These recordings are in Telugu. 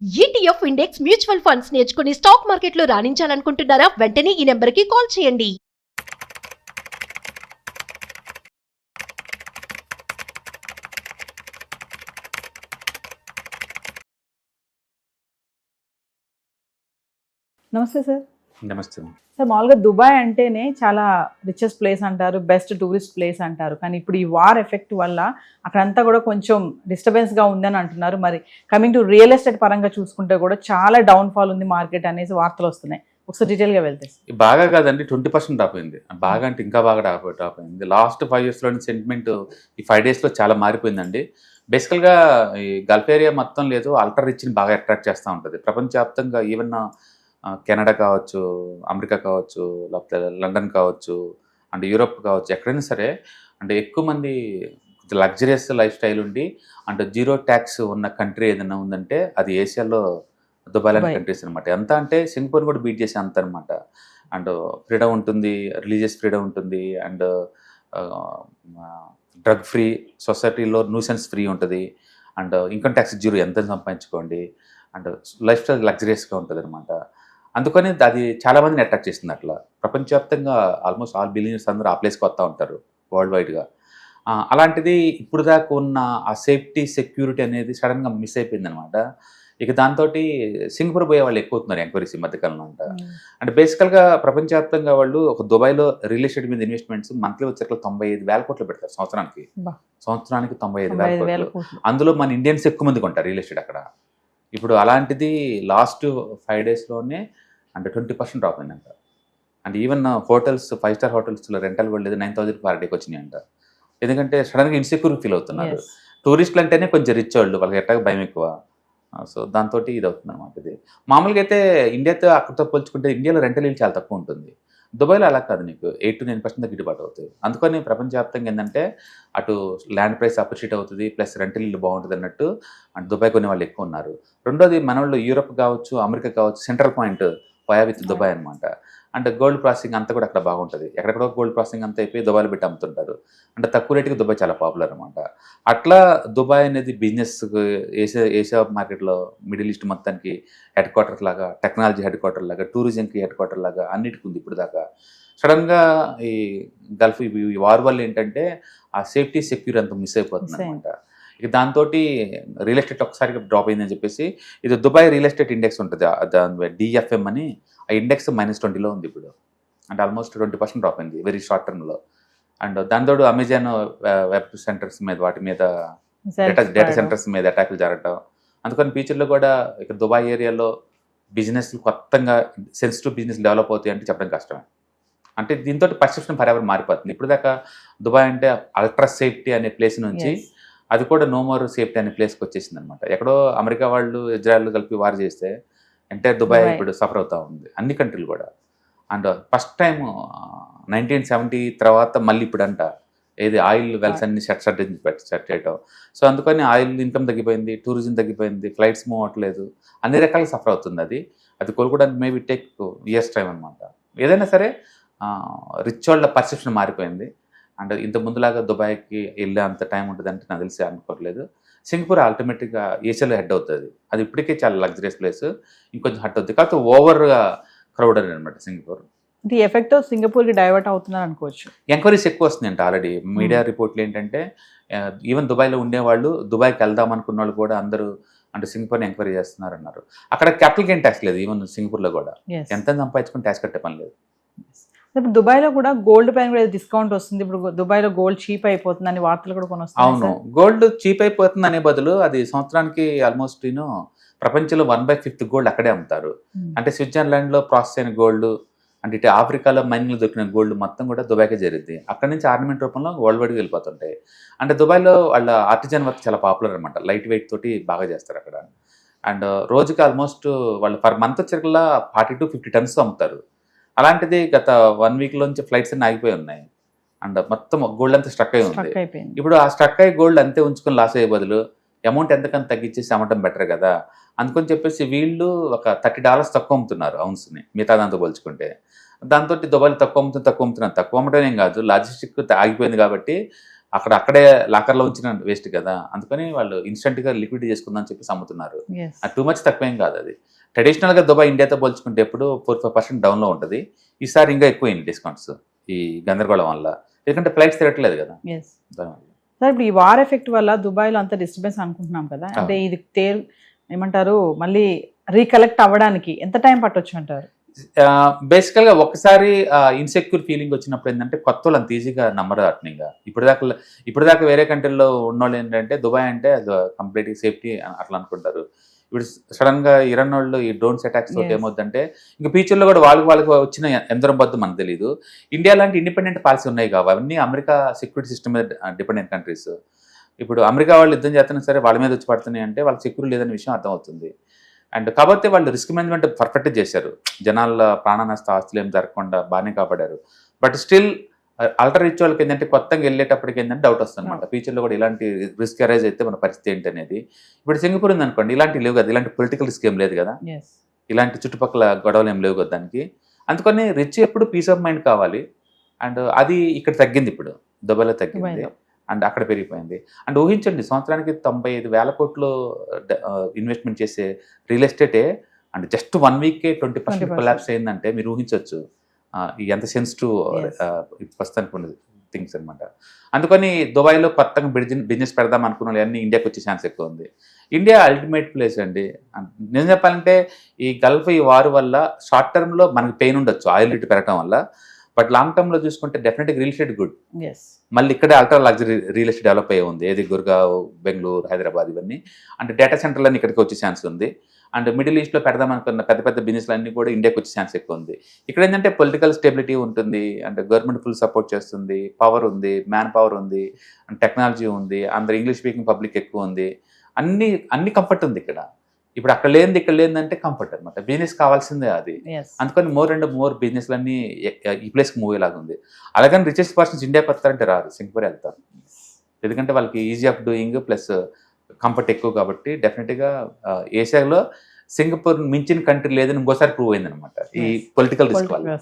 ఈటీఎఫ్ ఇండెక్స్ మ్యూచువల్ ఫండ్స్ నేర్చుకుని స్టాక్ మార్కెట్లో రాణించాలనుకుంటున్నారా? వెంటనే ఈ నెంబర్కి కాల్ చేయండి. నమస్తే సార్. నమస్తే. సార్, మామూలుగా దుబాయ్ అంటేనే చాలా రిచెస్ట్ ప్లేస్ అంటారు, బెస్ట్ టూరిస్ట్ ప్లేస్ అంటారు. కానీ ఇప్పుడు ఈ వార్ ఎఫెక్ట్ వల్ల అక్కడంతా కూడా కొంచెం డిస్టర్బెన్స్గా ఉందని అంటున్నారు. మరి కమింగ్ టు రియల్ ఎస్టేట్ పరంగా చూసుకుంటే కూడా చాలా డౌన్ఫాల్ ఉంది మార్కెట్ అనేసి వార్తలు వస్తున్నాయి. ఒకసారి డీటెయిల్గా వెళ్తే. బాగా కాదండి, 20% డ్రాప్ అయింది. బాగా అంటే ఇంకా బాగా డ్రాప్ అయింది. లాస్ట్ 5 yearsలోని సెంటిమెంట్ ఈ 5 daysలో చాలా మారిపోయిందండి. బేసికల్గా ఈ గల్ఫ్ ఏరియా మొత్తం లేదు, అల్ట్రా రిచ్ని బాగా అట్రాక్ట్ చేస్తూ ఉంటుంది. ప్రపంచవ్యాప్తంగా ఈవెన్ కెనడా కావచ్చు, అమెరికా కావచ్చు, లేకపోతే లండన్ కావచ్చు, అండ్ యూరోప్ కావచ్చు, ఎక్కడైనా సరే అంటే ఎక్కువ మంది లగ్జరియస్ లైఫ్ స్టైల్ ఉండి అంటే జీరో ట్యాక్స్ ఉన్న కంట్రీ ఏదైనా ఉందంటే అది ఏషియాలో దుబాయ్ లాంటి కంట్రీస్ అనమాట. ఎంత అంటే సింగపూర్ కూడా బీట్ చేసే అంత అనమాట. అండ్ ఫ్రీడమ్ ఉంటుంది, రిలీజియస్ ఫ్రీడమ్ ఉంటుంది, అండ్ డ్రగ్ ఫ్రీ, సొసైటీలో న్యూసెన్స్ ఫ్రీ ఉంటుంది, అండ్ ఇన్కమ్ ట్యాక్స్ జీరో, ఎంత సంపాదించుకోండి, అండ్ లైఫ్ స్టైల్ లగ్జరియస్గా ఉంటుంది అనమాట. అందుకని అది చాలామందిని అట్రాక్ట్ చేస్తుంది. అట్లా ప్రపంచవ్యాప్తంగా ఆల్మోస్ట్ ఆల్ బిలియనర్స్ అందరూ ఆ ప్లేస్కి వస్తూ ఉంటారు వరల్డ్ వైడ్గా. అలాంటిది ఇప్పుడు దాకా ఉన్న ఆ సేఫ్టీ సెక్యూరిటీ అనేది సడన్గా మిస్ అయిపోయింది అనమాట. ఇక దాంతో సింగపూర్ పోయే వాళ్ళు ఎక్కువ అవుతున్నారు ఎంక్వైరీస్ ఈ మధ్యకాలంలో అంట. అంటే బేసికల్గా ప్రపంచవ్యాప్తంగా వాళ్ళు ఒక దుబాయ్లో రియల్ ఎస్టేట్ మీద ఇన్వెస్ట్మెంట్స్ మంత్లీ వచ్చేట్లు 95,000 కోట్లు పెడతారు సంవత్సరానికి. 95,000 కోట్లు. అందులో మన ఇండియన్స్ ఎక్కువ మంది కొంటారు రియల్ ఎస్టేట్ అక్కడ. ఇప్పుడు అలాంటిది లాస్ట్ 5 daysలోనే అంటే 20% డ్రాప్ అయిందంట. అండ్ ఈవెన్ హోటల్స్, 5 star హోటల్స్లో రెంటల్ కూడా లేదు, 9,000 per dayకి వచ్చినాయి అంట. ఎందుకంటే సడన్గా ఇన్సెక్యూర్ ఫీల్ అవుతున్నారు. టూరిస్టులు అంటేనే కొంచెం రిచ్ వాళ్ళు, వాళ్ళకి ఎట్టాగా భయం ఎక్కువ. సో దాంతో ఇది అవుతుంది అనమాట. ఇది మామూలుగా అయితే ఇండియాతో అక్కడితో పోల్చుకుంటే ఇండియాలో రెంటల్ ఇల్లు చాలా తక్కువ ఉంటుంది. దుబాయ్లో అలా కాదు, నీకు 8 to 9% గిట్టుబాటు అవుతాయి. అందుకని ప్రపంచవ్యాప్తంగా ఏంటంటే అటు ల్యాండ్ ప్రైస్ అప్రిషియేట్ అవుతుంది, ప్లస్ రెంటల్ ఇల్లు బాగుంటుంది అన్నట్టు అండ్ దుబాయ్ కొనే వాళ్ళు ఎక్కువ ఉన్నారు. రెండోది మన వాళ్ళు యూరోప్ కావచ్చు, అమెరికా కావచ్చు, సెంట్రల్ పాయింట్ పోయా విత్ దుబాయ్ అనమాట. అంటే గోల్డ్ ప్రాసెసింగ్ అంతా కూడా అక్కడ బాగుంటుంది. ఎక్కడెక్కడో గోల్డ్ ప్రాసెసింగ్ అంతా అయిపోయి దుబాయ్లో పెట్టి అమ్ముతుంటారు. అంటే తక్కువ రేటుకి దుబాయ్ చాలా పాపులర్ అనమాట. అట్లా దుబాయ్ అనేది బిజినెస్ ఏషియా మార్కెట్లో మిడిల్ ఈస్ట్ మొత్తానికి హెడ్ క్వార్టర్ లాగా, టెక్నాలజీ హెడ్ క్వార్టర్ లాగా, టూరిజంకి హెడ్ క్వార్టర్ లాగా అన్నిటికి ఉంది ఇప్పుడు దాకా. సడన్గా ఈ గల్ఫ్ ఈ వార్ వల్ల ఏంటంటే ఆ సేఫ్టీ సెక్యూర్ అంతా మిస్ అయిపోతుంది అనమాట. ఇక దాంతో రియల్ ఎస్టేట్ ఒకసారిగా డ్రాప్ అయిందని చెప్పేసి ఇది దుబాయ్ రియల్ ఎస్టేట్ ఇండెక్స్ ఉంటుంది, దాని DFM అని, ఆ ఇండెక్స్ -20లో ఉంది ఇప్పుడు. అంటే ఆల్మోస్ట్ 20% డ్రాప్ అయింది వెరీ షార్ట్ టర్మ్లో. అండ్ దాంతో అమెజాన్ వెబ్ సెంటర్స్ మీద, వాటి మీద డేటా సెంటర్స్ మీద అటాకులు జరగటం. అందుకని ఫ్యూచర్లో కూడా ఇక దుబాయ్ ఏరియాలో బిజినెస్ కొత్తగా సెన్సిటివ్ బిజినెస్ డెవలప్ అవుతాయి అంటే చెప్పడం కష్టమే. అంటే దీంతో పర్సెప్షన్ పర్యావరణం మారిపోతుంది. ఇప్పుడు దాకా దుబాయ్ అంటే అల్ట్రా సేఫ్టీ అనే ప్లేస్ నుంచి అది కూడా నో మోర్ సేఫ్టీ అనే ప్లేస్కి వచ్చేసింది అనమాట. ఎక్కడో అమెరికా వాళ్ళు, ఇజ్రాయెల్ కలిపి వార్ చేస్తే ఎంటైర్ దుబాయ్ ఇప్పుడు సఫర్ అవుతూ ఉంది, అన్ని కంట్రీలు కూడా. అండ్ ఫస్ట్ టైం 1970 తర్వాత మళ్ళీ ఇప్పుడు అంట ఏది ఆయిల్ వెల్స్ అన్ని సెట్ చేయటం. సో అందుకని ఆయిల్ ఇన్కమ్ తగ్గిపోయింది, టూరిజం తగ్గిపోయింది, ఫ్లైట్స్ మూవ్ అవ్వట్లేదు, అన్ని రకాలుగా సఫర్ అవుతుంది. అది కోలుకోవడానికి మేబీ టేక్ ఇయర్స్ టైం అనమాట. ఏదైనా సరే రిచ్ వాళ్ళ పర్సెప్షన్ మారిపోయింది. అండ్ ఇంత ముందులాగా దుబాయ్కి వెళ్ళే అంత టైం ఉంటుందంటే నాకు తెలిసి అనుకోవట్లేదు. సింగపూర్ అల్టిమేట్గా ఏషియాలో హెడ్ అవుతుంది. అది ఇప్పటికే చాలా లగ్జరియస్ ప్లేస్, ఇంకొంచెం హెడ్ అవుతుంది. కాకపోతే ఓవర్గా క్రౌడెడ్ అనమాట సింగపూర్. ఈ ఎఫెక్ట్ సింగపూర్కి డైవర్ట్ అవుతున్నారు అనుకోవచ్చు. ఎంక్వైరీస్ ఎక్కువ వస్తున్నాయంట. ఆల్రెడీ మీడియా రిపోర్ట్లు ఏంటంటే ఈవెన్ దుబాయ్లో ఉండేవాళ్ళు, దుబాయ్కి వెళ్దాం అనుకున్న వాళ్ళు కూడా అందరూ అంటే సింగపూర్ని ఎంక్వైరీ చేస్తున్నారు అన్నారు. అక్కడ క్యాపిటల్ గెయిన్ ట్యాక్స్ లేదు, ఈవెన్ సింగపూర్లో కూడా ఎంత సంపాదించుకుని ట్యాక్స్ కట్టే పని లేదు. ఇప్పుడు దుబాయ్లో కూడా గోల్డ్ పైన కూడా డిస్కౌంట్ వస్తుంది. ఇప్పుడు దుబాయ్లో గోల్డ్ చీప్ అయిపోతుంది అని వార్తలు కూడా కొన్ని వస్తాయి. అవును, గోల్డ్ చీప్ అయిపోతుంది అనే బదులు అది సంవత్సరానికి ఆల్మోస్ట్ ప్రపంచంలో 1/5 గోల్డ్ అక్కడే అమ్ముతారు. అంటే స్విట్జర్లాండ్లో ప్రాసెస్ అయిన గోల్డ్, అంటే ఇటు ఆఫ్రికాలో మైనింగ్లో దొరికిన గోల్డ్ మొత్తం కూడా దుబాయ్కే జరిగింది. అక్కడ నుంచి ఆర్నమెంట్ రూపంలో వరల్డ్ వైడ్గా వెళ్ళిపోతుంటాయి. అంటే దుబాయ్లో వాళ్ళ ఆర్టిజన్ వర్క్ చాలా పాపులర్ అనమాట. లైట్ వెయిట్ తోటి బాగా చేస్తారు అక్కడ. అండ్ రోజుకి ఆల్మోస్ట్ వాళ్ళు పర్ మంత్ వచ్చేలా 40 to 50 tons అమ్ముతారు. అలాంటిది గత 1 weekలోంచి ఫ్లైట్స్ అన్ని ఆగిపోయి ఉన్నాయి. అండ్ మొత్తం గోల్డ్ అంతా స్ట్రక్ అయి ఉంది. ఇప్పుడు ఆ స్ట్రక్ అయ్యి గోల్డ్ అంతే ఉంచుకొని లాస్ అయ్యే బదులు అమౌంట్ ఎంతకంత తగ్గించేసి అమ్మటం బెటర్ కదా. అందుకని చెప్పేసి వీళ్ళు ఒక $30 తక్కువ అమ్ముతున్నారు అవున్స్ని మిగతా దాంతో పోల్చుకుంటే. దాంతో దుబాయ్లో తక్కువ అమ్ముతున్నారు. తక్కువ అమ్మటం ఏం కాదు, లాజిస్టిక్ ఆగిపోయింది కాబట్టి అక్కడే లాకర్లో ఉంచిన వేస్ట్ కదా, అందుకని వాళ్ళు ఇన్స్టెంట్గా లిక్విడ్ చేసుకుందాం చెప్పి అమ్ముతున్నారు. Yes. అది టూ మచ్ తక్కువేం కాదు. అది ట్రెడిషనల్గా దుబాయ్ ఇండియాతో పోల్చుకుంటే ఎప్పుడు 4-5% డౌన్లో ఉంటుంది. ఈసారి ఇంకా ఎక్కువైంది డిస్కౌంట్స్ ఈ గందరగోళం వల్ల, ఎందుకంటే ఫ్లైట్స్ తిరగట్లేదు కదా Yes. దానివల్ల. సార్ ఇప్పుడు ఈ వార్ ఎఫెక్ట్ వల్ల దుబాయ్లో అంత డిస్టర్బెన్స్ అనుకుంటున్నాం కదా, అంటే ఇది ఏమంటారు మళ్ళీ రీకలెక్ట్ అవ్వడానికి ఎంత టైం పట్టొచ్చు అంటారు? బేసికల్గా ఒక్కసారి ఇన్సెక్యూర్ ఫీలింగ్ వచ్చినప్పుడు ఏంటంటే కొత్త వాళ్ళు అంత ఈజీగా నమ్మరు అట్ని. ఇంకా ఇప్పుడు దాకా వేరే కంట్రీలో ఉన్నోళ్ళు ఏంటంటే దుబాయ్ అంటే అది కంప్లీట్ సేఫ్టీ అట్లా అనుకుంటారు. ఇప్పుడు సడన్ గా ఇరాన్ వాళ్ళు ఈ డ్రోన్స్ అటాక్స్ తోటి ఏమవుతుందంటే ఇంకా ఫ్యూచర్లో కూడా వాళ్ళకి వచ్చిన ఎందరం బద్దు మనకు తెలియదు. ఇండియా లాంటి ఇండిపెండెంట్ పాలసీ ఉన్నాయి కాబట్టి అవన్నీ అమెరికా సెక్యూరిటీ సిస్టమ్ మీద డిపెండెంట్ కంట్రీస్. ఇప్పుడు అమెరికా వాళ్ళు యుద్ధం చేస్తున్నా సరే వాళ్ళ మీద వచ్చి పడుతున్నాయి అంటే వాళ్ళకి సెక్యూరిటీ లేదనే విషయం అర్థమవుతుంది. అండ్ కాబట్టి వాళ్ళు రిస్క్ మేనేజ్మెంట్ పర్ఫెక్ట్ చేశారు, జనాల ప్రాణ నష్ట ఆస్తులు ఏం జరగకుండా బాగానే కాపాడారు. బట్ స్టిల్ అల్టర్ రిచ్ వాళ్ళకి ఏంటంటే కొత్తగా వెళ్ళేటప్పటికి ఏంటంటే డౌట్ వస్తుంది అనమాట, ఫ్యూచర్లో కూడా ఇలాంటి రిస్క్ అరైజ్ అయితే మన పరిస్థితి ఏంటి అనేది. ఇప్పుడు సింగపూర్ ఉంది అనుకోండి, ఇలాంటి లేవు కదా, ఇలాంటి పొలిటికల్ రిస్క్ ఏం లేదు కదా, ఇలాంటి చుట్టుపక్కల గొడవలు ఏం లేవు కదా దానికి. అందుకని రిచ్ ఎప్పుడు పీస్ ఆఫ్ మైండ్ కావాలి. అండ్ అది ఇక్కడ తగ్గింది, ఇప్పుడు దుబాయ్లో తగ్గింది అండ్ అక్కడ పెరిగిపోయింది. అండ్ ఊహించండి, సంవత్సరానికి 95,000 కోట్లు ఇన్వెస్ట్మెంట్ చేసే రియల్ ఎస్టేటే అండ్ జస్ట్ 1 వీక్కే 20% కొలాప్స్ అయిందంటే మీరు ఊహించవచ్చు ఎంత సెన్సిటివ్ ప్రస్తుతానికి ఉన్నది థింగ్స్ అనమాట. అందుకని దుబాయ్లో కొత్తగా బిజినెస్ పెడదాం అనుకున్న వాళ్ళు అన్నీ ఇండియాకి వచ్చే ఛాన్స్ ఎక్కువ ఉంది. ఇండియా అల్టిమేట్ ప్లేస్ అండి. నేను చెప్పాలంటే ఈ గల్ఫ్ ఈ వార్ వల్ల షార్ట్ టర్మ్లో మనకి పెయిన్ ఉండొచ్చు ఆయిల్ రేట్ పెరగడం వల్ల, బట్ లాంగ్ టర్మ్లో చూసుకుంటే డెఫినెట్గా రియల్ ఎస్టేట్ గుడ్. మళ్ళీ ఇక్కడే ultra luxury real estate develop అయ్యి ఉంది, ఏది గుర్గావ్, బెంగళూరు, హైదరాబాద్ ఇవన్నీ. అంటే డేటా సెంటర్లన్నీ ఇక్కడికి వచ్చే ఛాన్స్ ఉంది. అండ్ మిడిల్ ఈస్ట్లో పెడదాం అనుకున్న పెద్ద పెద్ద బిజినెస్లు అన్నీ కూడా ఇండియాకి వచ్చే ఛాన్స్ ఎక్కువ ఉంది. ఇక్కడ ఏంటంటే పొలిటికల్ స్టెబిలిటీ ఉంటుంది, అంటే గవర్నమెంట్ ఫుల్ సపోర్ట్ చేస్తుంది, పవర్ ఉంది, మ్యాన్ పవర్ ఉంది, అండ్ టెక్నాలజీ ఉంది, అందరు ఇంగ్లీష్ స్పీకింగ్ పబ్లిక్ ఎక్కువ ఉంది, అన్ని కంఫర్ట్ ఉంది ఇక్కడ. ఇప్పుడు అక్కడ లేనిది ఇక్కడ లేదంటే కంఫర్ట్ అనమాట, బిజినెస్ కావాల్సిందే అది. అందుకని మోర్ బిజినెస్లన్నీ ఈ ప్లేస్కి మూవ్ అయ్యేలాగా ఉంది. అలాగని రిచెస్ట్ పర్సన్స్ ఇండియాకి వస్తారంటే రారు, సింగపూర్ వెళ్తారు, ఎందుకంటే వాళ్ళకి easy of doing plus comfort ఎక్కువ కాబట్టి. డెఫినెట్గా ఏషియాలో సింగపూర్ మించిన కంట్రీ లేదని ఇంకోసారి ప్రూవ్ అయింది అనమాట ఈ పొలిటికల్ రిస్క్ వల్ల.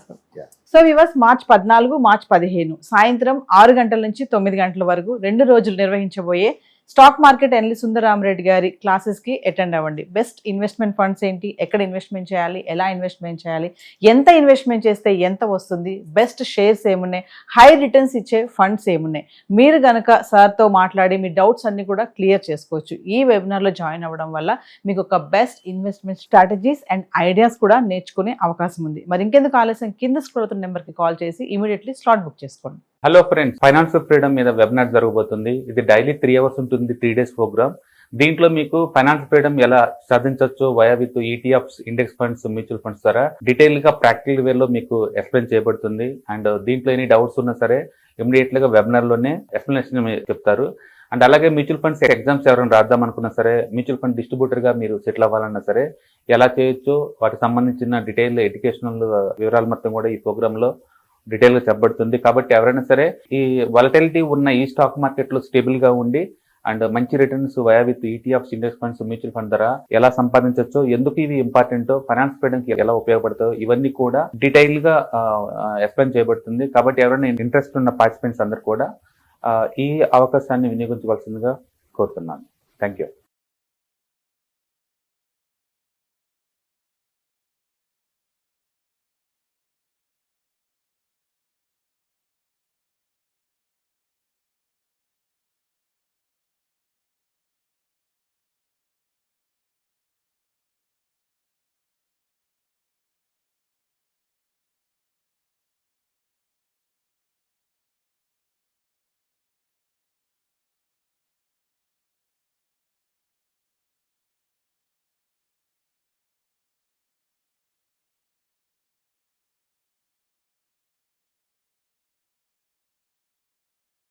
సో వివర్స్, మార్చి 14, మార్చి 15 సాయంత్రం 6 గంటల నుంచి 9 గంటల వరకు 2 రోజులు నిర్వహించబోయే స్టాక్ మార్కెట్ ఎనలిస్ట్ సుందరరామరెడ్డి గారి క్లాసెస్కి అటెండ్ అవ్వండి. బెస్ట్ ఇన్వెస్ట్మెంట్ ఫండ్స్ ఏంటి, ఎక్కడ ఇన్వెస్ట్మెంట్ చేయాలి, ఎలా ఇన్వెస్ట్మెంట్ చేయాలి, ఎంత ఇన్వెస్ట్మెంట్ చేస్తే ఎంత వస్తుంది, బెస్ట్ షేర్స్ ఏమున్నాయి, హై రిటర్న్స్ ఇచ్చే ఫండ్స్ ఏమున్నాయి, మీరు కనుక సార్తో మాట్లాడి మీ డౌట్స్ అన్ని కూడా క్లియర్ చేసుకోవచ్చు. ఈ వెబినార్లో జాయిన్ అవ్వడం వల్ల మీకు ఒక best investment strategies and ideas కూడా నేర్చుకునే అవకాశం ఉంది. మరి ఇంకెందుకు ఆలస్యం, కింద స్క్రోల్ అవుతున్న నెంబర్కి కాల్ చేసి ఇమీడియట్లీ స్లాట్ బుక్ చేసుకోండి. హలో ఫ్రెండ్స్, ఫైనాన్షియల్ ఫ్రీడమ్ మీద వెబినార్ జరగబోతుంది. ఇది డైలీ 3 hours ఉంటుంది, 3 days ప్రోగ్రామ్. దీంట్లో మీకు ఫైనాన్షియల్ ఫ్రీడమ్ ఎలా సాధించవచ్చు via with ETFs, index funds, mutual funds ద్వారా డీటెయిల్ గా ప్రాక్టికల్ వేలో మీకు ఎక్స్ప్లెయిన్ చేయబడుతుంది. అండ్ దీంట్లో ఎనీ డౌట్స్ ఉన్నా సరే ఇమీడియట్ గా వెబినార్ లోనే ఎక్స్ప్లెనేషన్ చెప్తారు. అండ్ అలాగే మ్యూచువల్ ఫండ్స్ ఎగ్జామ్స్ ఎవరైనా రాద్దాం అనుకున్నా సరే, మ్యూచువల్ ఫండ్ డిస్ట్రిబ్యూటర్ గా మీరు సెటిల్ అవ్వాలన్నా సరే ఎలా చేయొచ్చు, వాటికి సంబంధించిన డీటెయిల్ ఎడ్యుకేషనల్ వివరాలు మొత్తం కూడా ఈ ప్రోగ్రామ్ లో డీటెయిల్ గా చెప్పబడుతుంది. కాబట్టి ఎవరైనా సరే ఈ వాలటిలిటీ ఉన్న ఈ స్టాక్ మార్కెట్ లో స్టేబుల్ గా ఉండి అండ్ మంచి returns via with ETFs, index funds, mutual fund ద్వారా ఎలా సంపాదించవచ్చు, ఎందుకు ఇవి ఇంపార్టెంట్, ఫైనాన్స్ ఫ్రీడమ్ కి ఎలా ఉపయోగపడతాయో ఇవన్నీ కూడా డీటెయిల్ గా ఎక్స్ప్లెయిన్ చేయబడుతుంది. కాబట్టి ఎవరైనా ఇంట్రెస్ట్ ఉన్న పార్టిసిపెంట్స్ అందరూ కూడా ఈ అవకాశాన్ని వినియోగించవలసిందిగా కోరుతున్నాను. Thank you.